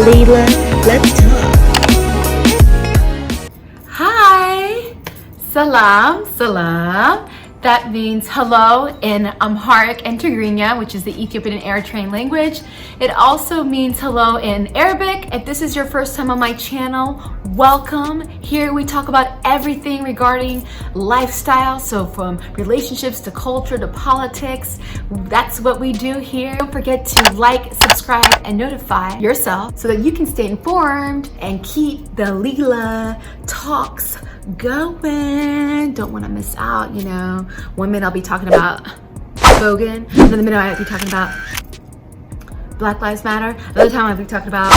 Lila, let's talk. Hi, salam, salam. That means hello in Amharic and Tigrinya, which is the Ethiopian and Eritrean language. It also means hello in Arabic. If this is your first time on my channel, welcome. Here we talk about everything regarding lifestyle. So from relationships to culture to politics, that's what we do here. Don't forget to like, subscribe, and notify yourself so that you can stay informed and keep the Lila talks going. Don't want to miss out, you know. One minute I'll be talking about Bogan, another minute I'll be talking about Black Lives Matter, another time I'll be talking about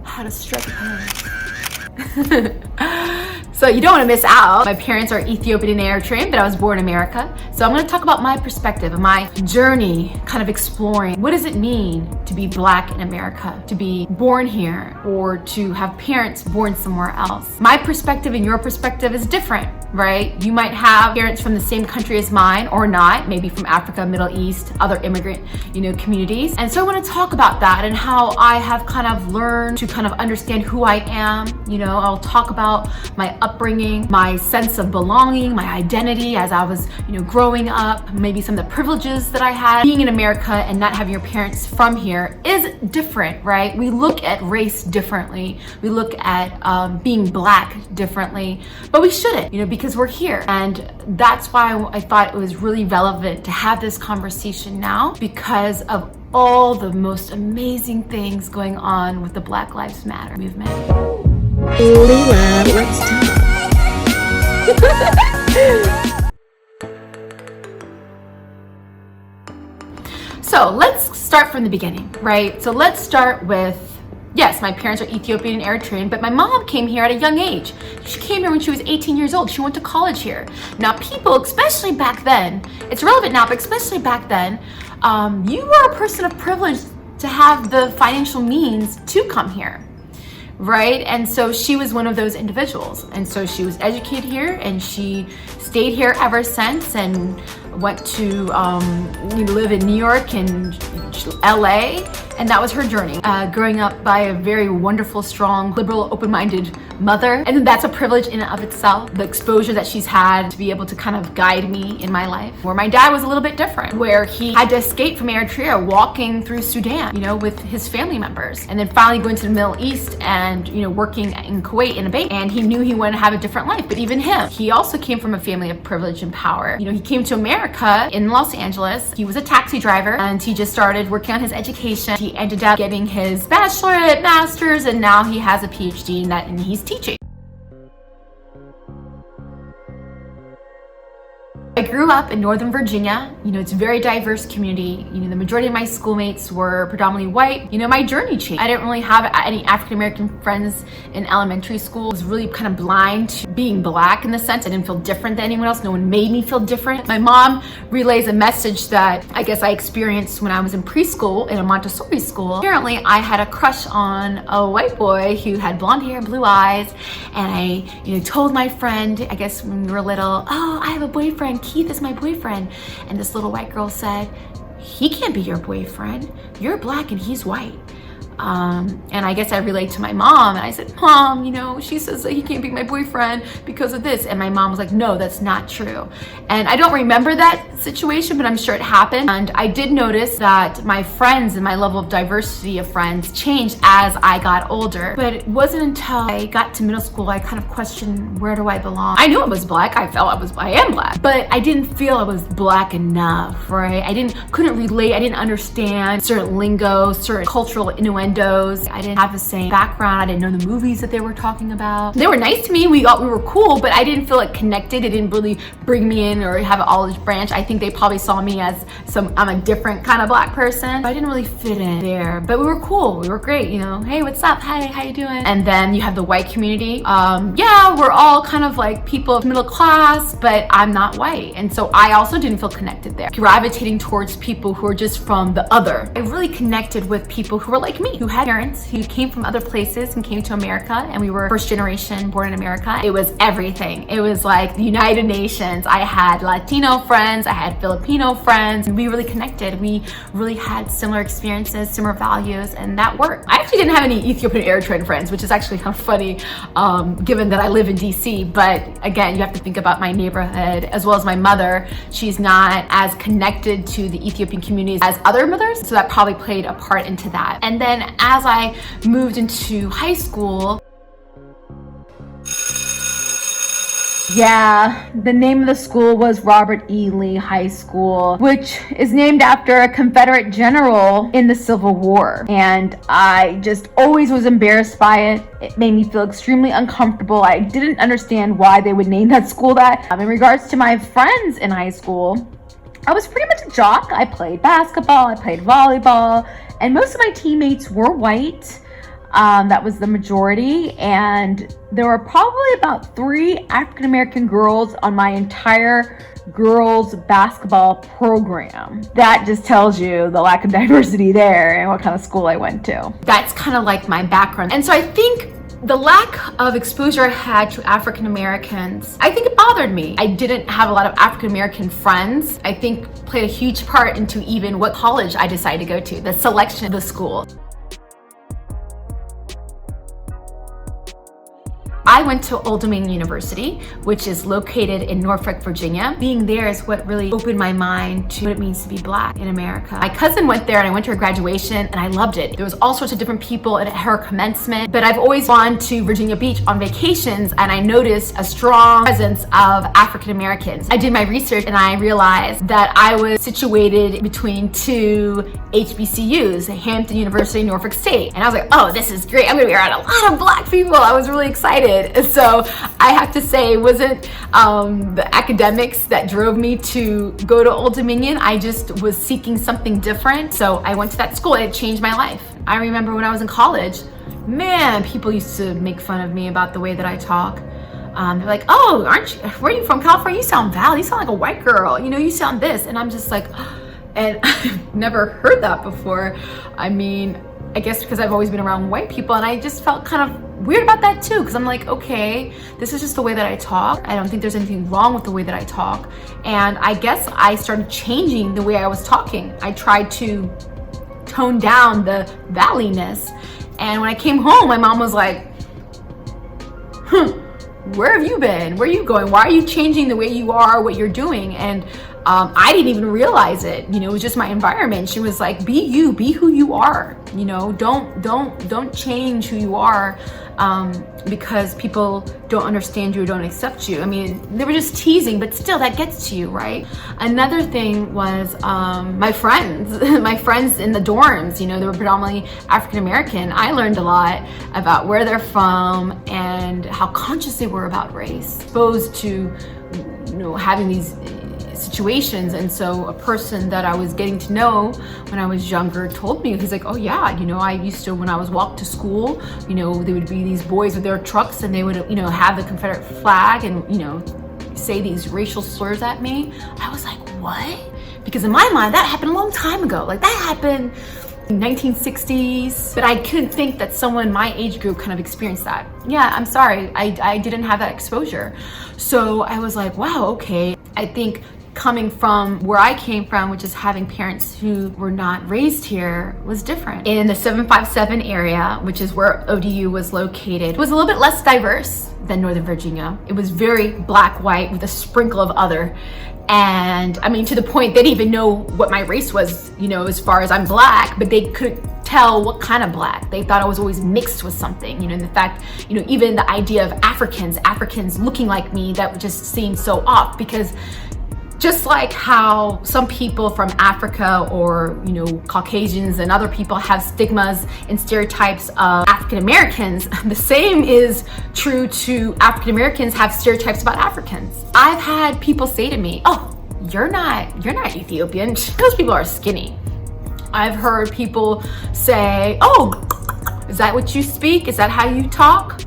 how to strike a pose. So you don't want to miss out. My parents are Ethiopian and Eritrean, but I was born in America. So I'm going to talk about my perspective and my journey, kind of exploring what does it mean to be Black in America, to be born here, or to have parents born somewhere else. My perspective and your perspective is different, right? You might have parents from the same country as mine or not, maybe from Africa, Middle East, other immigrant, communities. And so I want to talk about that and how I have kind of learned to kind of understand who I am. I'll talk about my upbringing, my sense of belonging, my identity as I was, growing up, maybe some of the privileges that I had. Being in America and not having your parents from here is different, right? We look at race differently. We look at being Black differently, but we shouldn't, because we're here. And that's why I thought it was really relevant to have this conversation now, because of all the most amazing things going on with the Black Lives Matter movement. Lila, let's talk. So let's start from the beginning, right? So let's start with, yes, my parents are Ethiopian and Eritrean, but my mom came here at a young age. She came here when she was 18 years old. She went to college here. Now people, especially back then, it's relevant now, but especially back then, you were a person of privilege to have the financial means to come here, right? And so she was one of those individuals. And so she was educated here and she stayed here ever since and went to live in New York and LA, and that was her journey. Growing up by a very wonderful, strong, liberal, open-minded mother. And that's a privilege in and of itself. The exposure that she's had to be able to kind of guide me in my life. Where my dad was a little bit different, where he had to escape from Eritrea, walking through Sudan, with his family members. And then finally going to the Middle East and, working in Kuwait in a bank. And he knew he wanted to have a different life. But even him, he also came from a family of privilege and power. He came to America in Los Angeles. He was a taxi driver and he just started working on his education. He ended up getting his bachelorette, master's, and now he has a PhD in that and he's teaching. I grew up in Northern Virginia. It's a very diverse community. The majority of my schoolmates were predominantly white. My journey changed. I didn't really have any African-American friends in elementary school. I was really kind of blind to being Black in the sense I didn't feel different than anyone else. No one made me feel different. My mom relays a message that I guess I experienced when I was in preschool in a Montessori school. Apparently, I had a crush on a white boy who had blonde hair and blue eyes. And I, told my friend, I guess when we were little, oh, I have a boyfriend. Keith is my boyfriend. And this little white girl said, he can't be your boyfriend. You're Black and he's white. And I guess I relayed to my mom and I said, Mom, she says that he can't be my boyfriend because of this. And my mom was like, no, that's not true. And I don't remember that situation, but I'm sure it happened. And I did notice that my friends and my level of diversity of friends changed as I got older. But it wasn't until I got to middle school, I kind of questioned, where do I belong? I knew I was Black. I felt I am Black, but I didn't feel I was Black enough, right? Couldn't relate. I didn't understand certain lingo, certain cultural innuendos. I didn't have the same background. I didn't know the movies that they were talking about. They were nice to me. We were cool, but I didn't feel connected. It didn't really bring me in or have an olive branch. I think they probably saw me as I'm a different kind of Black person. I didn't really fit in there, but we were cool. We were great. Hey, what's up? Hi, how you doing? And then you have the white community. Yeah, we're all kind of like people of middle class, but I'm not white. And so I also didn't feel connected there. Gravitating towards people who are just from the other. I really connected with people who were like me. who had parents who came from other places and came to America, and we were first generation born in America. It was everything. It was like the United Nations. I had Latino friends, I had Filipino friends, and we really connected. We really had similar experiences, similar values, and that worked. I actually didn't have any Ethiopian-Eritrean friends, which is actually kind of funny, given that I live in DC. But again, you have to think about my neighborhood as well as my mother. She's not as connected to the Ethiopian communities as other mothers, so that probably played a part into that. And then as I moved into high school, yeah, the name of the school was Robert E. Lee High School, which is named after a Confederate general in the Civil War. And I just always was embarrassed by it. It made me feel extremely uncomfortable. I didn't understand why they would name that school that. In regards to my friends in high school, I was pretty much a jock. I played basketball, I played volleyball, and most of my teammates were white. That was the majority, and there were probably about 3 African American girls on my entire girls basketball program. That just tells you the lack of diversity there and what kind of school I went to. That's kind of like my background. And so I think the lack of exposure I had to African Americans, I think it bothered me. I didn't have a lot of African American friends. I think played a huge part into even what college I decided to go to, the selection of the school. I went to Old Dominion University, which is located in Norfolk, Virginia. Being there is what really opened my mind to what it means to be Black in America. My cousin went there and I went to her graduation and I loved it. There was all sorts of different people at her commencement, but I've always gone to Virginia Beach on vacations and I noticed a strong presence of African Americans. I did my research and I realized that I was situated between 2 HBCUs, Hampton University and Norfolk State. And I was like, oh, this is great. I'm gonna be around a lot of Black people. I was really excited. So I have to say, it wasn't the academics that drove me to go to Old Dominion. I just was seeking something different. So I went to that school and it changed my life. I remember when I was in college, man, people used to make fun of me about the way that I talk. They're like, oh, where are you from? California? You sound Val. You sound like a white girl. You know, you sound this. And I'm just like, and I've never heard that before. I mean, I guess because I've always been around white people and I just felt kind of weird about that too, because I'm like, okay, this is just the way that I talk. I don't think there's anything wrong with the way that I talk. And I guess I started changing the way I was talking. I tried to tone down the valleyness. And when I came home, my mom was like, where have you been? Where are you going? Why are you changing the way you are, what you're doing? And I didn't even realize it. You know, it was just my environment. She was like, be you, be who you are. You know, don't change who you are because people don't understand you or don't accept you. I mean, they were just teasing, but still that gets to you, right? Another thing was my friends in the dorms, you know, they were predominantly African American. I learned a lot about where they're from and how conscious they were about race, exposed to, you know, having these situations. And so a person that I was getting to know when I was younger told me, he's like, oh yeah, you know, I used to, when I was walked to school, you know, there would be these boys with their trucks and they would, you know, have the Confederate flag and, you know, say these racial slurs at me. I was like, what? Because in my mind, that happened a long time ago. Like that happened in 1960s, but I couldn't think that someone my age group kind of experienced that. Yeah, I'm sorry, I didn't have that exposure. So I was like, wow, okay. I think coming from where I came from, which is having parents who were not raised here, was different. In the 757 area, which is where ODU was located, it was a little bit less diverse than Northern Virginia. It was very Black, white with a sprinkle of other. And I mean, to the point they didn't even know what my race was, you know, as far as I'm Black, but they couldn't tell what kind of Black. They thought I was always mixed with something, you know, and the fact, you know, even the idea of Africans looking like me, that just seemed so off, because just like how some people from Africa or, you know, Caucasians and other people have stigmas and stereotypes of African Americans, the same is true to African Americans have stereotypes about Africans. I've had people say to me, oh, you're not Ethiopian. Those people are skinny. I've heard people say, oh, is that what you speak? Is that how you talk?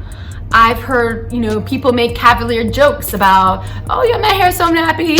I've heard, you know, people make cavalier jokes about, oh yeah, my hair's so nappy.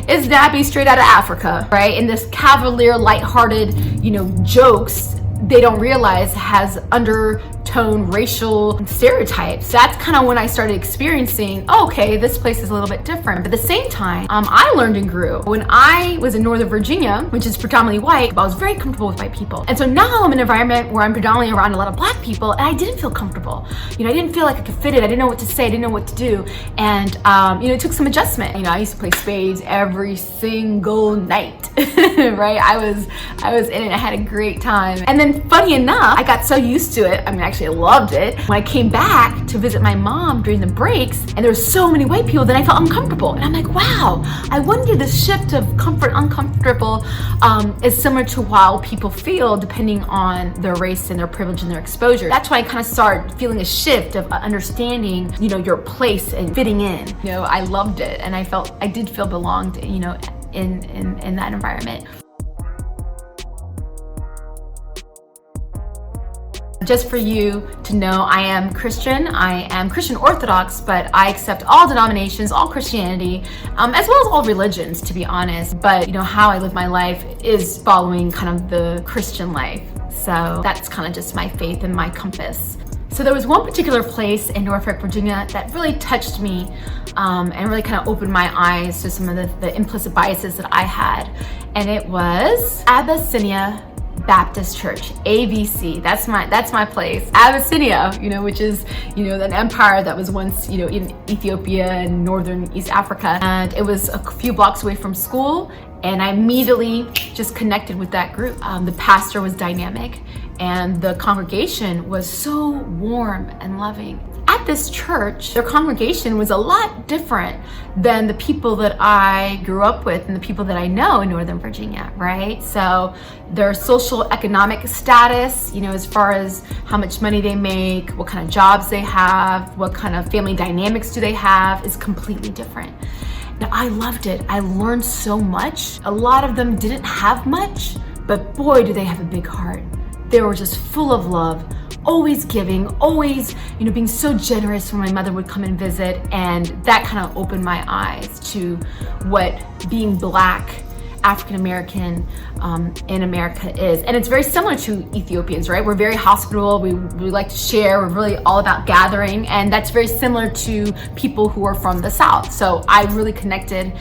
It's nappy straight out of Africa, right? And this cavalier, lighthearted, you know, jokes they don't realize has undertone racial stereotypes. That's kind of when I started experiencing, oh, okay, this place is a little bit different. But at the same time, I learned and grew. When I was in Northern Virginia, which is predominantly white, I was very comfortable with white people. And so now I'm in an environment where I'm predominantly around a lot of black people, and I didn't feel comfortable. I didn't feel like I could fit in. I didn't know what to say. I didn't know what to do. And, it took some adjustment. I used to play spades every single night, right? I was in it. I had a great time. And then funny enough, I got so used to it. I mean, actually I loved it. When I came back to visit my mom during the breaks and there were so many white people, then I felt uncomfortable. And I'm like, wow, I wonder the shift of comfort, uncomfortable is similar to how people feel depending on their race and their privilege and their exposure. That's why I kind of started feeling a shift of understanding, your place and fitting in. I loved it, and I did feel belonged, in that environment. Just for you to know, I am Christian. I am Christian Orthodox, but I accept all denominations, all Christianity, as well as all religions, to be honest. But how I live my life is following kind of the Christian life. So that's kind of just my faith and my compass. So there was one particular place in Norfolk, Virginia that really touched me and really kind of opened my eyes to some of the implicit biases that I had. And it was Abyssinia Baptist Church, ABC. That's my place. Abyssinia, which is, an empire that was once, in Ethiopia and northern East Africa. And it was a few blocks away from school. And I immediately just connected with that group. The pastor was dynamic and the congregation was so warm and loving. At this church, their congregation was a lot different than the people that I grew up with and the people that I know in Northern Virginia, right? So their social economic status, as far as how much money they make, what kind of jobs they have, what kind of family dynamics do they have, is completely different. Now, I loved it. I learned so much. A lot of them didn't have much, but boy, do they have a big heart. They were just full of love, always giving, always, being so generous when my mother would come and visit. And that kind of opened my eyes to what being Black, African-American in America is. And it's very similar to Ethiopians, right? We're very hospitable. We like to share. We're really all about gathering. And that's very similar to people who are from the South. So I really connected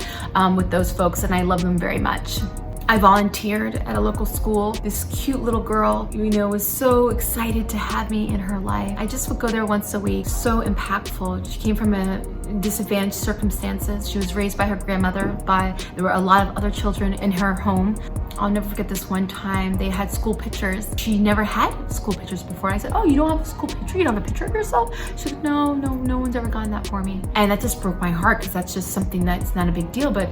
with those folks, and I love them very much. I volunteered at a local school. This cute little girl, was so excited to have me in her life. I just would go there once a week. So impactful. She came from a disadvantaged circumstances. She was raised by her grandmother. There were a lot of other children in her home. I'll never forget this one time. They had school pictures. She never had school pictures before. I said, oh, you don't have a school picture? You don't have a picture of yourself? She said, no one's ever gotten that for me. And that just broke my heart, because that's just something that's not a big deal, but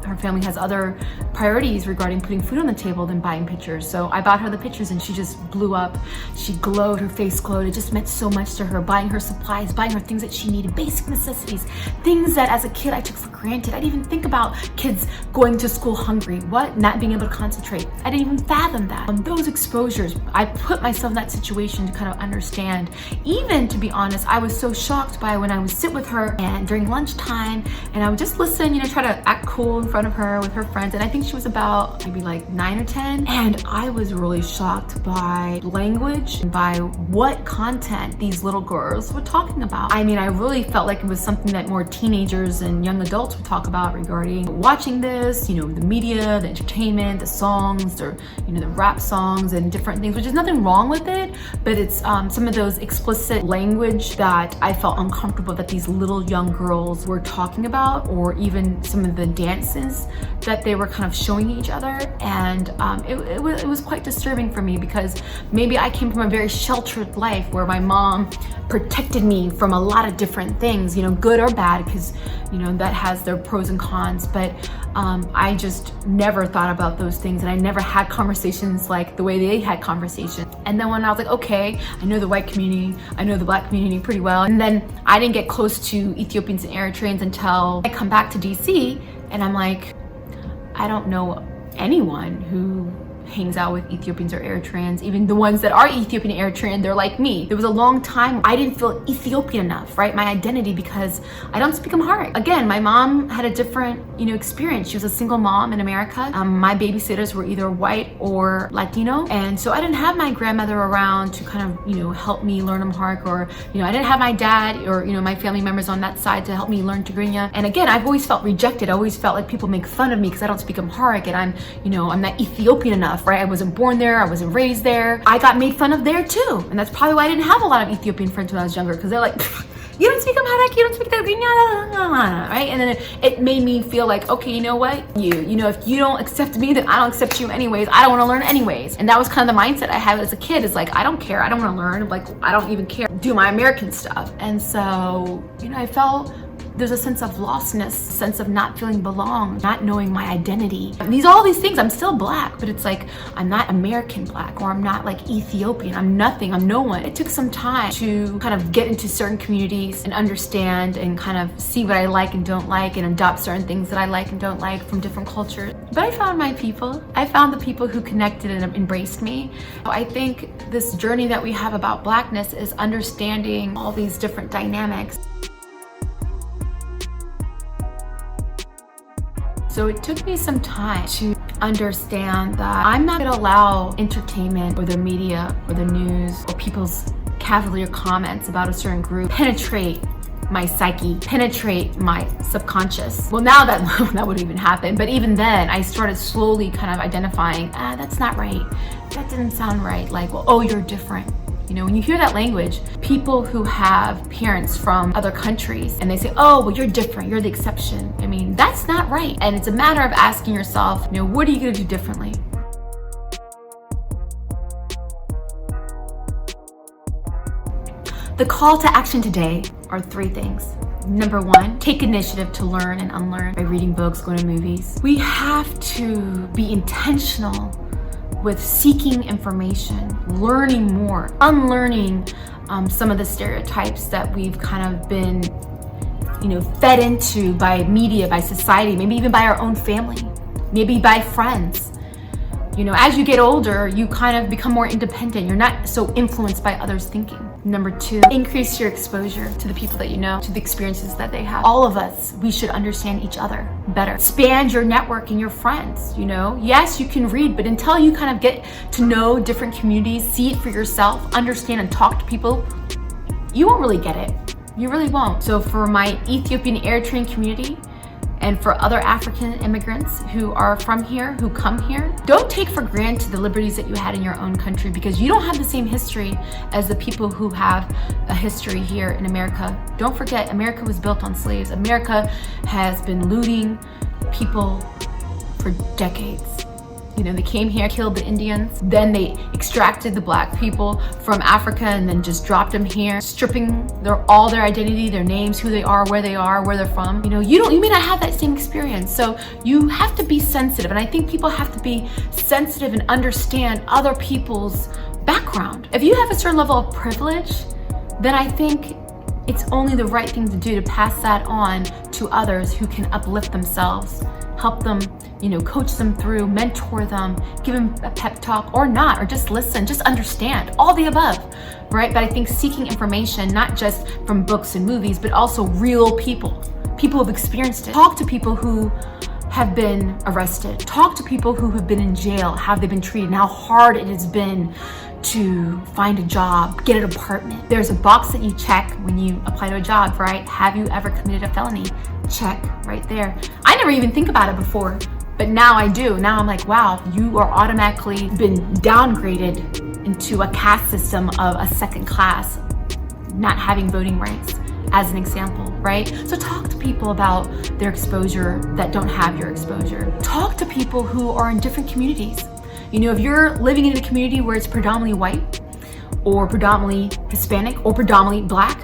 her family has other priorities regarding putting food on the table than buying pictures. So I bought her the pictures and she just blew up. She glowed, her face glowed. It just meant so much to her, buying her supplies, buying her things that she needed, basic necessities, things that as a kid I took for granted. I didn't even think about kids going to school hungry, not being able to concentrate. I didn't even fathom that. Those exposures, I put myself in that situation to kind of understand. Even, to be honest, I was so shocked by when I would sit with her and during lunchtime and I would just listen, try to act cool in front of her with her friends. And I think she was about maybe like 9 or 10. And I was really shocked by language and by what content these little girls were talking about. I mean, I really felt like it was something that more teenagers and young adults would talk about regarding watching this, the media, the entertainment, the songs, or, the rap songs and different things, which is nothing wrong with it, but it's some of those explicit language that I felt uncomfortable that these little young girls were talking about, or even some of the dances that they were kind of showing each other. And it was quite disturbing for me, because maybe I came from a very sheltered life where my mom protected me from a lot of different things, good or bad, because that has their pros and cons, but I just never thought about those things, and I never had conversations like the way they had conversations. And then when I was like, okay, I know the white community, I know the Black community pretty well, and then I didn't get close to Ethiopians and Eritreans until I come back to DC, and I'm like, I don't know anyone who hangs out with Ethiopians or Eritreans. Even the ones that are Ethiopian and Eritrean, they're like me. There was a long time I didn't feel Ethiopian enough, right? My identity, because I don't speak Amharic. Again, my mom had a different, experience. She was a single mom in America. My babysitters were either white or Latino. And so I didn't have my grandmother around to kind of, help me learn Amharic, or, I didn't have my dad or, my family members on that side to help me learn Tigrinya. And again, I've always felt rejected. I always felt like people make fun of me because I don't speak Amharic and I'm not Ethiopian enough, right? I wasn't born there. I wasn't raised there. I got made fun of there too. And that's probably why I didn't have a lot of Ethiopian friends when I was younger, because they're like, you don't speak Amharic, you don't speak Tigrinya, right? And then it made me feel like, okay, you know what? If you don't accept me, then I don't accept you anyways. I don't want to learn anyways. And that was kind of the mindset I had as a kid. Is like, I don't care. I don't want to learn. Like, I don't even care. Do my American stuff. And so, I felt there's a sense of lostness, sense of not feeling belong, not knowing my identity. All these things, I'm still black, but it's like, I'm not American black, or I'm not like Ethiopian. I'm nothing, I'm no one. It took some time to kind of get into certain communities and understand and kind of see what I like and don't like, and adopt certain things that I like and don't like from different cultures. But I found my people. I found the people who connected and embraced me. I think this journey that we have about Blackness is understanding all these different dynamics. So it took me some time to understand that I'm not gonna allow entertainment or the media or the news or people's cavalier comments about a certain group penetrate my psyche, penetrate my subconscious. Well, now that wouldn't even happen, but even then I started slowly kind of identifying, that's not right. That didn't sound right. Like, well, oh, you're different. When you hear that language, people who have parents from other countries and they say, oh, well, you're different, you're the exception. That's not right. And it's a matter of asking yourself, what are you gonna do differently? The call to action today are 3 things. Number 1, take initiative to learn and unlearn by reading books, going to movies. We have to be intentional with seeking information, learning more, unlearning some of the stereotypes that we've kind of been, fed into by media, by society, maybe even by our own family, maybe by friends. As you get older, you kind of become more independent. You're not so influenced by others' thinking. Number 2, increase your exposure to the people that you know, to the experiences that they have. All of us, we should understand each other better. Expand your network and your friends, Yes, you can read, but until you kind of get to know different communities, see it for yourself, understand and talk to people, you won't really get it. You really won't. So for my Ethiopian-Eritrean community, and for other African immigrants who are from here, who come here, don't take for granted the liberties that you had in your own country, because you don't have the same history as the people who have a history here in America. Don't forget, America was built on slaves. America has been looting people for decades. They came here, killed the Indians, then they extracted the black people from Africa and then just dropped them here, stripping all their identity, their names, who they are, where they're from. You may not have that same experience. So you have to be sensitive. And I think people have to be sensitive and understand other people's background. If you have a certain level of privilege, then I think it's only the right thing to do to pass that on to others who can uplift themselves, help them, coach them through, mentor them, give them a pep talk or not, or just listen, just understand, all the above, right? But I think seeking information, not just from books and movies, but also real people who've experienced it. Talk to people who have been arrested. Talk to people who have been in jail, how they've been treated, and how hard it has been to find a job, get an apartment. There's a box that you check when you apply to a job, right? Have you ever committed a felony? Check right there. I never even think about it before, but now I do. Now I'm like, wow, you are automatically been downgraded into a caste system of a second class, not having voting rights, as an example, right? So talk to people about their exposure that don't have your exposure. Talk to people who are in different communities. If you're living in a community where it's predominantly white or predominantly Hispanic or predominantly black,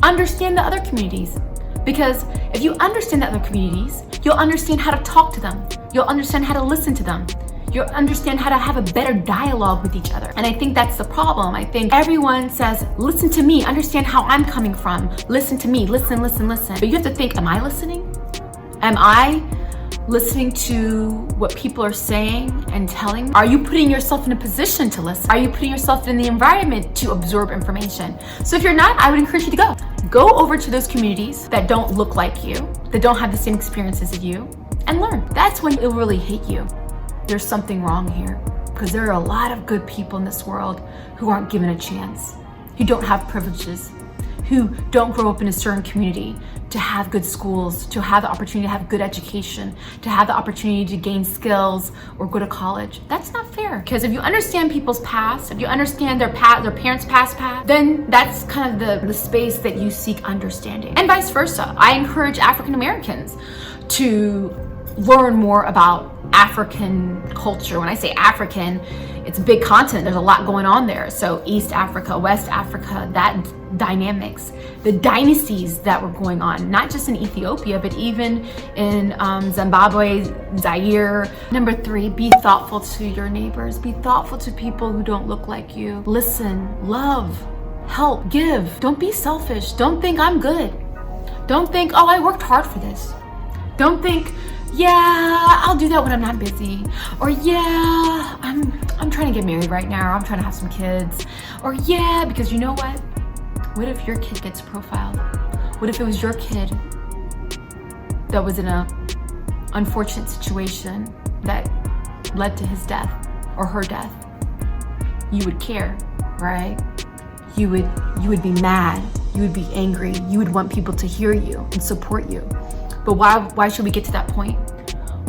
understand the other communities. Because if you understand the other communities, you'll understand how to talk to them. You'll understand how to listen to them. You'll understand how to have a better dialogue with each other. And I think that's the problem. I think everyone says, listen to me, understand how I'm coming from. Listen to me, listen. But you have to think, am I listening? Am I listening to what people are saying and telling? Are you putting yourself in a position to listen? Are you putting yourself in the environment to absorb information? So if you're not, I would encourage you to go. Go over to those communities that don't look like you, that don't have the same experiences as you, and learn. That's when it'll really hit you. There's something wrong here, because there are a lot of good people in this world who aren't given a chance, who don't have privileges, who don't grow up in a certain community to have good schools, to have the opportunity to have good education, to have the opportunity to gain skills or go to college. That's not fair. Because if you understand people's past, if you understand their parents' past, then that's kind of the space that you seek understanding. And vice versa. I encourage African Americans to learn more about African culture. When I say African, it's a big continent. There's a lot going on there. So East Africa, West Africa, that dynamics, the dynasties that were going on, not just in Ethiopia, but even in Zimbabwe, Zaire. Number 3, be thoughtful to your neighbors. Be thoughtful to people who don't look like you. Listen, love, help, give. Don't be selfish. Don't think I'm good. Don't think, oh, I worked hard for this. Don't think, yeah, I'll do that when I'm not busy. Or yeah, I'm trying to get married right now. Or I'm trying to have some kids. Or yeah, because you know what? What if your kid gets profiled? What if it was your kid that was in a unfortunate situation that led to his death or her death? You would care, right? You would be mad. You would be angry. You would want people to hear you and support you. But why should we get to that point?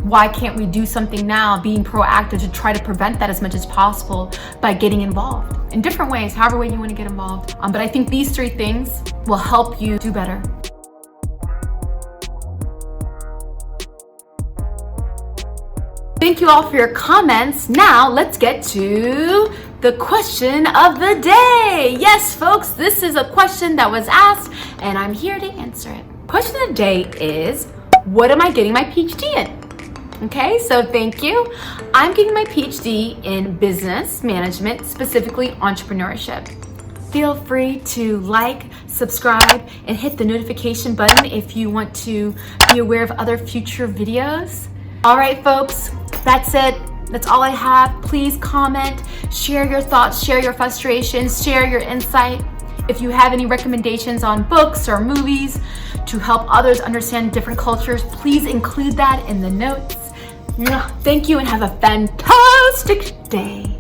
Why can't we do something now, being proactive to try to prevent that as much as possible by getting involved in different ways, however way you want to get involved. But I think these 3 things will help you do better. Thank you all for your comments. Now let's get to the question of the day. Yes, folks, this is a question that was asked and I'm here to answer it. Question of the day is, what am I getting my PhD in? Okay, so thank you. I'm getting my PhD in business management, specifically entrepreneurship. Feel free to like, subscribe, and hit the notification button if you want to be aware of other future videos. All right, folks, that's it. That's all I have. Please comment, share your thoughts, share your frustrations, share your insight. If you have any recommendations on books or movies to help others understand different cultures, please include that in the notes. Thank you and have a fantastic day.